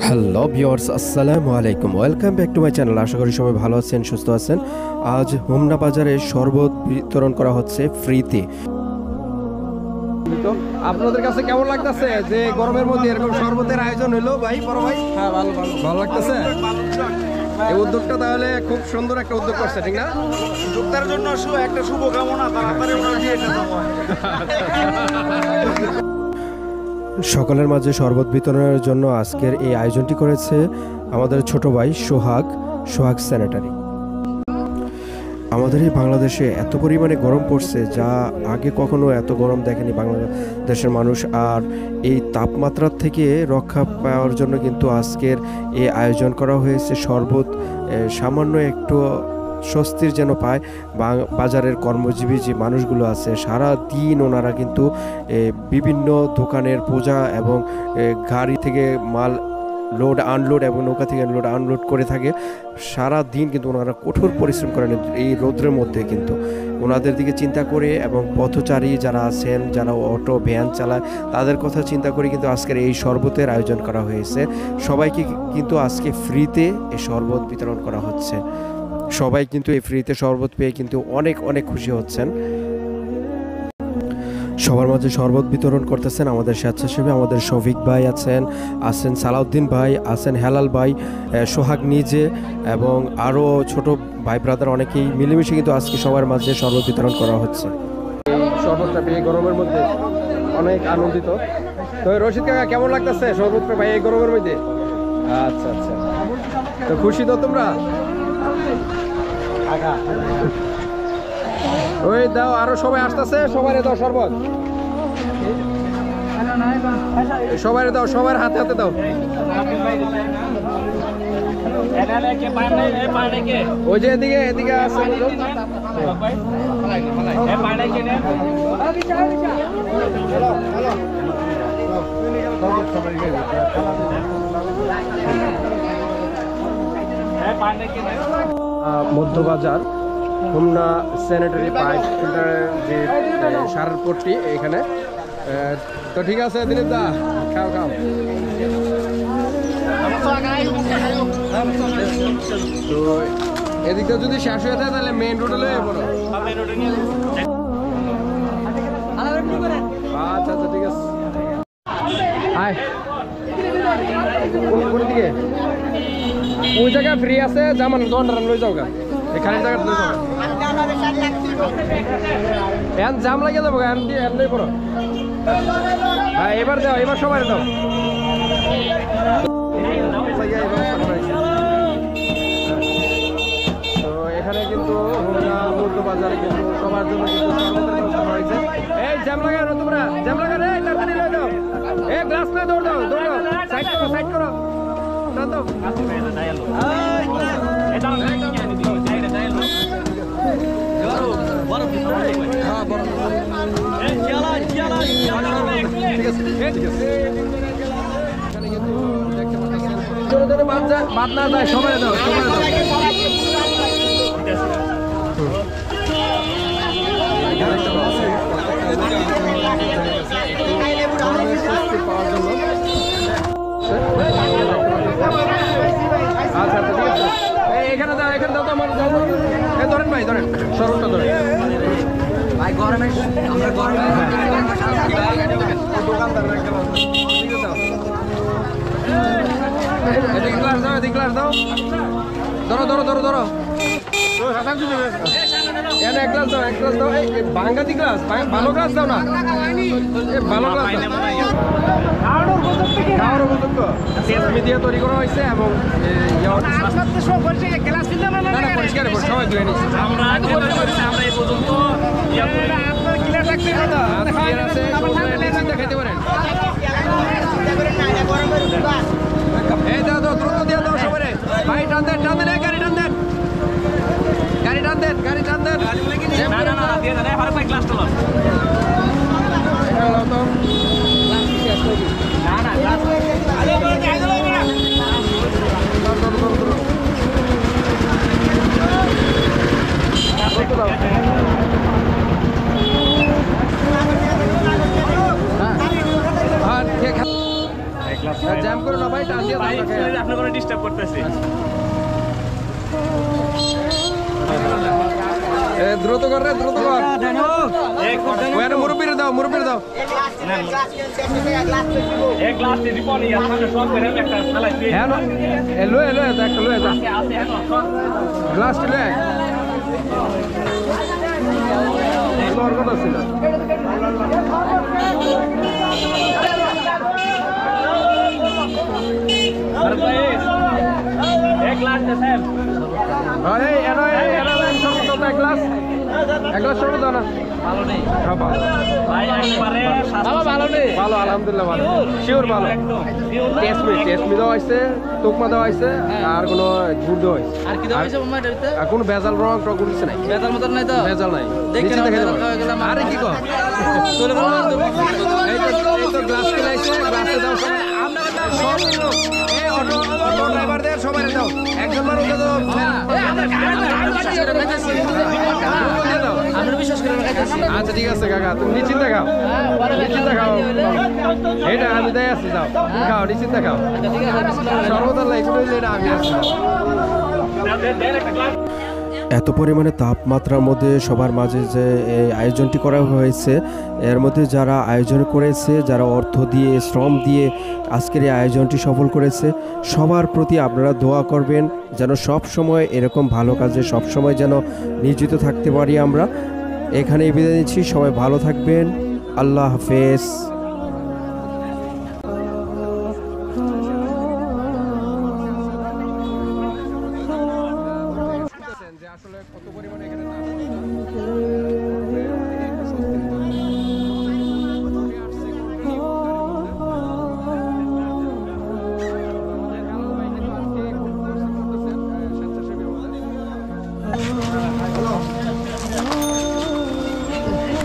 Hello viewers, আসসালামু আলাইকুম। Welcome back to my channel. আশা করি সবাই ভালো আছেন, সুস্থ আছেন। আজ হোমনা বাজারে শরবত বিতরণ করা হচ্ছে ফ্রিতে। আপনাদের কাছে কেমন লাগতেছে যে গরমের মধ্যে এরকম শরবতের আয়োজন হলো? ভাই বড় ভাই, হ্যাঁ ভালো লাগতেছে এই উদ্যোগটা। তাহলে খুব সুন্দর একটা উদ্যোগ করছে, ঠিক না? উদ্যোক্তার জন্য একটা শুভকামনা, তাড়াতাড়ি ওনার বিয়েটা সকলের মাঝে শরবত বিতরণের জন্য আজকের এই আয়োজনটি করেছে আমাদের ছোট ভাই সোহাগ স্যানিটারি। আমাদের এই বাংলাদেশে এত পরিমাণে গরম পড়ছে যা আগে কখনো এত গরম দেখেনি বাংলাদেশের মানুষ। আর এই তাপমাত্রার থেকে রক্ষা পাওয়ার জন্য কিন্তু আজকের এই আয়োজন করা হয়েছে শরবত। সামান্য একটু স্বস্তির যেন পায় বাজারের কর্মজীবী যে মানুষগুলো আছে, সারা দিন ওনারা কিন্তু বিভিন্ন দোকানের পূজা এবং গাড়ি থেকে মাল লোড আনলোড এবং নৌকা থেকে লোড আনলোড করে থাকে। সারা দিন কিন্তু ওনারা কঠোর পরিশ্রম করেন এই রৌদ্রের মধ্যে। কিন্তু ওনাদের দিকে চিন্তা করে এবং পথচারী যারা আছেন, যারা অটো ভ্যান চালায়, তাদের কথা চিন্তা করে কিন্তু আজকের এই শরবতের আয়োজন করা হয়েছে। সবাইকে কিন্তু আজকে ফ্রিতে এই শরবত বিতরণ করা হচ্ছে। সবাই কিন্তু এই ফ্রিতে শরবত পেয়ে কিন্তু অনেক অনেক খুশি হচ্ছেন। সবার মাঝে শরবত বিতরণ করতেছেন আমাদের স্বেচ্ছাসেবী, আমাদের শফিক ভাই আছেন সালাউদ্দিন ভাই আছেন, হেলাল ভাই, সোহাগ নিজে এবং আরও ছোট ভাই ব্রাদার অনেকেই মিলেমিশে কিন্তু আজকে সবার মাঝে শরবত বিতরণ করা হচ্ছে। এই শরবতটা পেয়ে গরমের মধ্যে অনেক আনন্দিত। তো রশিদ কাকা, কেমন লাগতেছে শরবতটা ভাই এই গরমের মধ্যে? আচ্ছা আচ্ছা, তো খুশি তো তোমরা? ওই দাও, আরো সবাই আসতেছে, সবাই দাও শরবত, সবাই দাও, সবার হাতে হাতে দাও। ওই যে এদিকে এদিকে আছে, মধ্যবাজার হোমনা স্যানিটারি পাইপ ফিল্টারের যে সারের পট্টি এখানে। তো ঠিক আছে দিলীপ দা, খাও খাও। তো এদিকটা যদি শেষ হয়ে যায় তাহলে মেইন রোডে লয়ে পড়ো। আচ্ছা আচ্ছা, ঠিক আছে। হাই, কোন দিকে? ওই জায়গায় ফ্রি আছে, জামান দোকানটা লই যাও গা, এখানে জায়গা লই যাও। এখন জাম লাগিয়ে যাবো, এখন দিয়ে এমনি করো। হ্যাঁ এবার দাও, এবার সবাই দাও। তো এখানে কিন্তু মধ্যবাজারে কিন্তু সবার জন্য কিন্তু শরবতের ব্যবস্থা হয়েছে। এই জ্যাম লাগানো, তোমরা জ্যাম লাগানো, এই তাড়াতাড়ি লই দাও। এই গ্লাস লই দৌড় দাও, দৌড় দাও, সাইড করো, সাইড করো। বাদ না যায়, সবাই দাও, সবাই দাও। আচ্ছা আচ্ছা, ঠিক আছে। এখানে দাও, এখানে দাও, আমার ধরেন ভাই, ধরেন শরবতটা ধরেন ভাই। গরমে আমরা গরমে দোকানদার গ্লাস দাও, এদিক গ্লাস দাও। ধরো ধরো ধরো ধরো। এনে এক গ্লাস দাও, এক গ্লাস দাও। এই ভাঙ্গাতি গ্লাস, ভালো গ্লাস দাও না। ভালো গ্লাস খাওয়ার উপযুক্ত সেসমি দিয়ে তৈরি করা হয়েছে এবং পরিষ্কার সবাই ধুয়ে নিচ্ছে। খেতে পারেন। এই দাও দাও, দ্রুত দিয়ে দাও সবাই। ভাই টান দেন, টান দেন, গাড়ি টান দেন, গাড়ি টান দেন, গাড়ি টান দেন। জ্যাম করো না ভাই, টান দিয়ে আপনার ডিস্টার্ব করতেছি। দ্রুত কর রে, দ্রুত কর। মুরব্বীরে দাও, মুরব্বীরে দাও। হ্যাঁ না, এলো এলো একটা লয়ে যা, গ্লাসটি লয়ে তোর কথা ছিল। ভালো আলহামদুলিল্লাহ, ভালো শিওর, ভালো টেস্টমি দেওয়া হয়েছে, তোকমা দেওয়া হয়েছে, আর কোনো গুড় দেওয়া হয়েছে। আর কোনো ভেজাল রং টক কিছু নাই, ভেজাল মতন নাই তো, ভেজাল নাই। আরে কি কর, গ্লাস খেলাইছে, গ্লাসে দাও অটো ড্রাইভারদের সবাই দাও। একজন মানুষ আচ্ছা ঠিক আছে কাকা, তুমি নিশ্চিন্তে খাও, নিশ্চিন্তে খাও। এটা আমি দেয় আছি, যাও খাও, নিশ্চিন্তে খাও। সর্বদা আমি আসছি। এত পরিমাণে তাপমাত্রার মধ্যে সবার মাঝে যে এই আয়োজনটি করা হয়েছে, এর মধ্যে যারা আয়োজন করেছে, যারা অর্থ দিয়ে শ্রম দিয়ে আজকের এই আয়োজনটি সফল করেছে, সবার প্রতি আপনারা দোয়া করবেন যেন সব সময় এরকম ভালো কাজে সব সময় যেন নিয়োজিত থাকতে পারি আমরা। এখানেই বিদায় নিচ্ছি, সবাই ভালো থাকবেন, আল্লাহ হাফেজ।